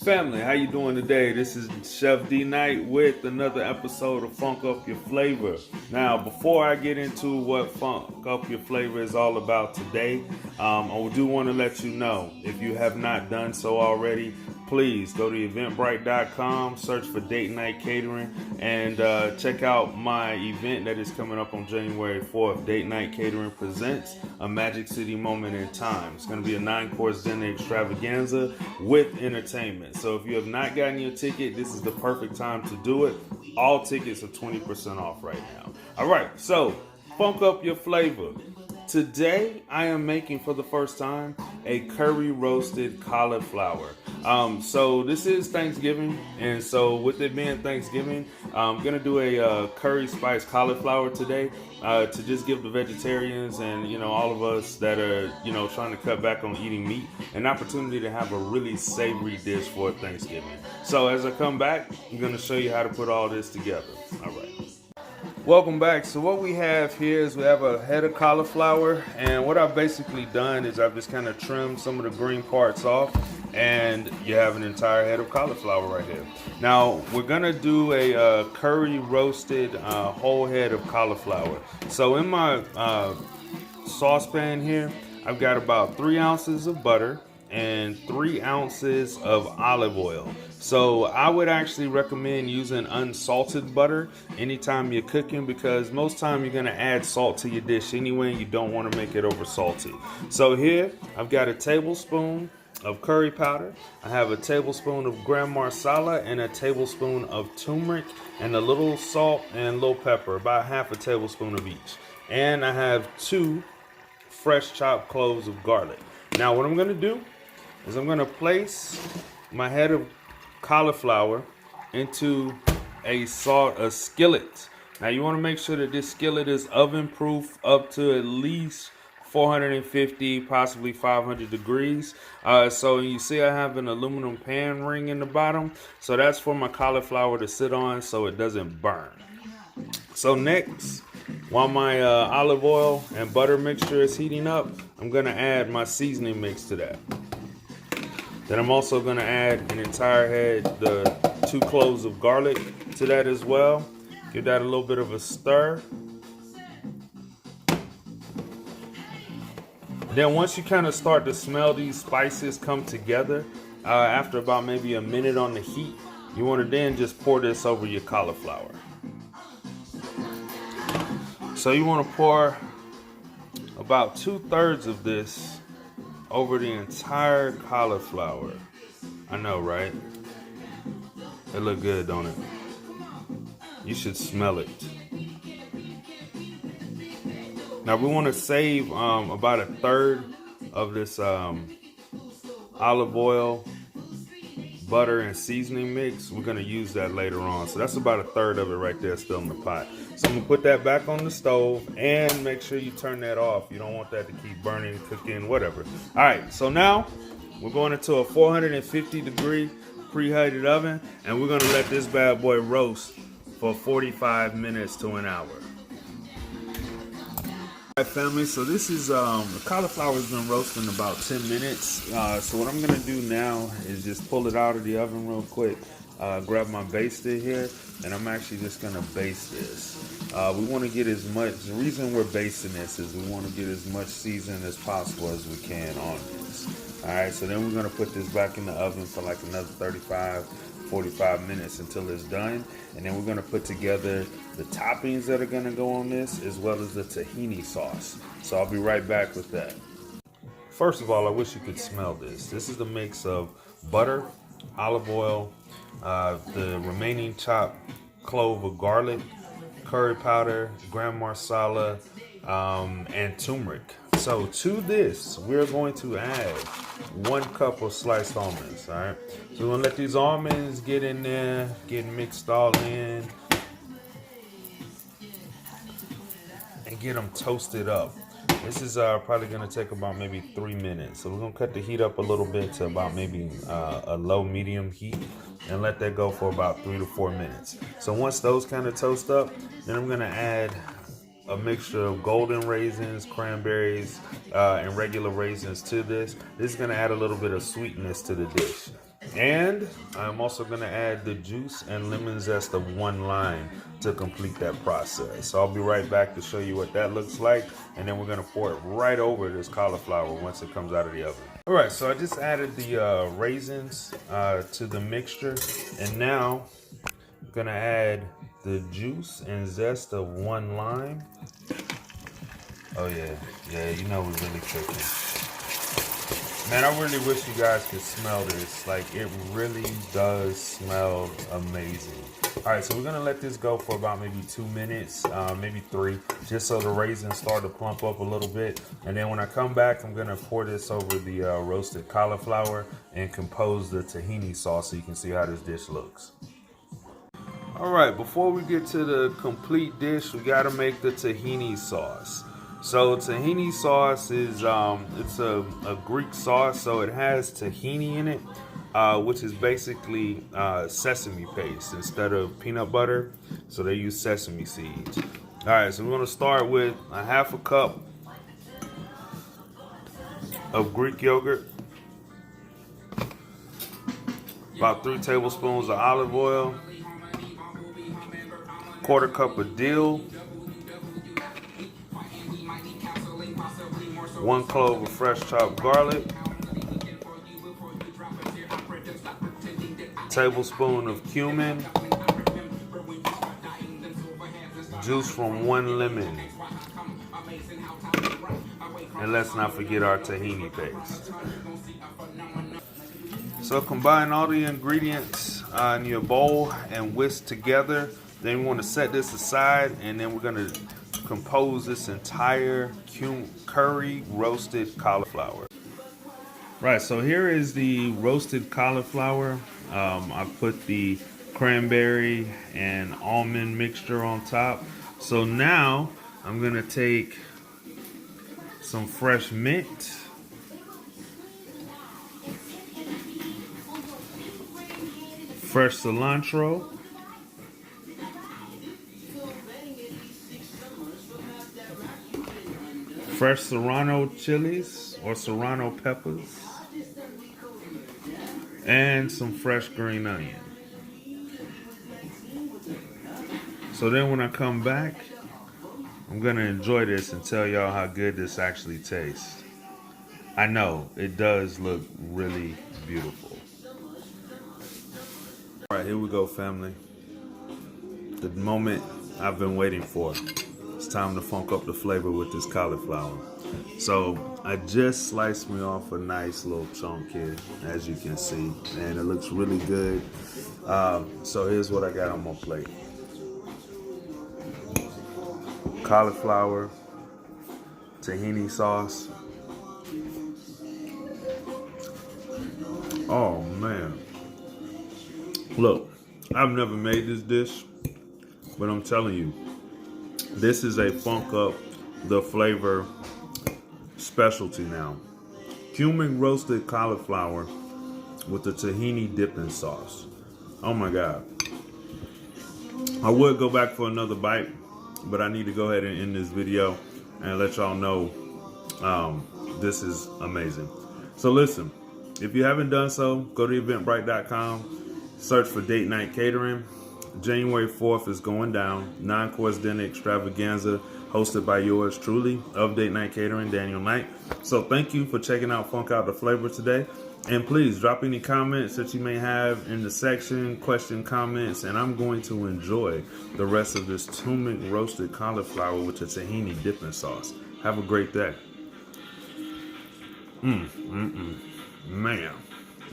Family, how you doing today? This is Chef D Knight with another episode of Funk Up Your Flavor. Now, before I get into what Funk Up Your Flavor is all about today, I do want to let you know, if you have not done so already, please go to eventbrite.com, search for Date Night Catering, and check out my event that is coming up on January 4th. Date Night Catering presents a Magic City moment in time. It's going to be a 9-course dinner extravaganza with entertainment. So if you have not gotten your ticket, this is the perfect time to do it. All tickets are 20% off right now. All right, so funk up your flavor. Today, I am making for the first time a curry roasted cauliflower. So this is Thanksgiving, and so with it being Thanksgiving, I'm gonna do a curry spice cauliflower today to just give the vegetarians and all of us that are trying to cut back on eating meat an opportunity to have a really savory dish for Thanksgiving. So as I come back, I'm gonna show you how to put all this together. All right. Welcome back. So what we have here is we have a head of cauliflower, and what I've basically done is I've just kind of trimmed some of the green parts off, and you have an entire head of cauliflower right here. Now we're gonna do a curry roasted whole head of cauliflower. So in my saucepan here, I've got about 3 ounces of butter and 3 ounces of olive oil. So I would actually recommend using unsalted butter anytime you're cooking, because most time you're gonna add salt to your dish anyway, and you don't wanna make it over salty. So here, I've got a tablespoon of curry powder. I have a tablespoon of gram masala and a tablespoon of turmeric and a little salt and a little pepper, about half a tablespoon of each. And I have 2 fresh chopped cloves of garlic. Now what I'm gonna do is I'm gonna place my head of cauliflower into a skillet. Now you want to make sure that this skillet is oven proof up to at least 450, possibly 500 degrees. So you see I have an aluminum pan ring in the bottom, so that's for my cauliflower to sit on so it doesn't burn. So next, while my olive oil and butter mixture is heating up, I'm gonna add my seasoning mix to that. Then I'm also gonna add an entire head, the 2 cloves of garlic to that as well. Give that a little bit of a stir. Then once you kind of start to smell these spices come together, after about maybe a minute on the heat, you wanna then just pour this over your cauliflower. So you wanna pour about 2/3 of this over the entire cauliflower. I know, right? It look good, don't it? You should smell it. Now we want to save about 1/3 of this olive oil, butter, and seasoning mix. We're gonna use that later on. So that's about 1/3 of it right there still in the pot. So I'm gonna put that back on the stove and make sure you turn that off. You don't want that to keep burning, cooking, whatever. All right, so now we're going into a 450 degree preheated oven, and we're gonna let this bad boy roast for 45 minutes to an hour. All right, family, so this is, the cauliflower has been roasting about 10 minutes. So what I'm gonna do now is just pull it out of the oven real quick, grab my baster here, and I'm actually just gonna baste this. We wanna get as much, the reason we're basting this is we wanna get as much seasoning as possible as we can on this. All right, so then we're gonna put this back in the oven for like another 45 minutes until it's done. And then we're gonna put together the toppings that are gonna go on this, as well as the tahini sauce. So I'll be right back with that. First of all, I wish you could smell this. This is the mix of butter, olive oil, the remaining chopped clove of garlic, curry powder, gram masala, and turmeric. So to this, we're going to add 1 cup of sliced almonds. All right, so we're gonna let these almonds get in there, get mixed all in, and get them toasted up. This is probably gonna take about maybe 3 minutes. So we're gonna cut the heat up a little bit to about maybe a low medium heat, and let that go for about 3 to 4 minutes. So once those kind of toast up, then I'm gonna add a mixture of golden raisins, cranberries, and regular raisins to this. This is gonna add a little bit of sweetness to the dish. And I'm also going to add the juice and lemon zest of 1 lime to complete that process. So I'll be right back to show you what that looks like. And then we're going to pour it right over this cauliflower once it comes out of the oven. All right, so I just added the raisins to the mixture. And now I'm going to add the juice and zest of 1 lime. Oh yeah, you know we're really cooking. Man, I really wish you guys could smell this. Like, it really does smell amazing. All right, so we're gonna let this go for about maybe 2 minutes, maybe 3, just so the raisins start to plump up a little bit. And then when I come back, I'm gonna pour this over the roasted cauliflower and compose the tahini sauce so you can see how this dish looks. All right, before we get to the complete dish, we gotta make the tahini sauce. So tahini sauce is it's a Greek sauce, so it has tahini in it, which is basically sesame paste instead of peanut butter. So they use sesame seeds. All right, so we're gonna start with a 1/2 cup of Greek yogurt, about 3 tablespoons of olive oil, 1/4 cup of dill, 1 clove of fresh chopped garlic, tablespoon of cumin, juice from 1 lemon, and let's not forget our tahini paste. So combine all the ingredients in your bowl and whisk together. Then we want to set this aside, and then we're going to compose this entire curry roasted cauliflower. Right, so here is the roasted cauliflower. I put the cranberry and almond mixture on top. So now I'm gonna take some fresh mint, fresh cilantro, fresh serrano chilies or serrano peppers, and some fresh green onion. So then when I come back, I'm gonna enjoy this and tell y'all how good this actually tastes. I know, it does look really beautiful. All right, here we go, family. The moment I've been waiting for. It's time to funk up the flavor with this cauliflower. So I just sliced me off a nice little chunk here, as you can see, and it looks really good. So here's what I got on my plate. Cauliflower, tahini sauce. Oh man. Look, I've never made this dish, but I'm telling you, this is a funk up the flavor specialty now. Cumin roasted cauliflower with the tahini dipping sauce. Oh my God. I would go back for another bite, but I need to go ahead and end this video and let y'all know this is amazing. So listen, if you haven't done so, go to eventbrite.com, search for Date Night Catering. January 4th is going down. 9-course dinner extravaganza hosted by yours truly of Date Night Catering, Daniel Knight. So thank you for checking out Funk Out the Flavor today. And please drop any comments that you may have in the section, question, comments, and I'm going to enjoy the rest of this turmeric roasted cauliflower with the tahini dipping sauce. Have a great day. Man.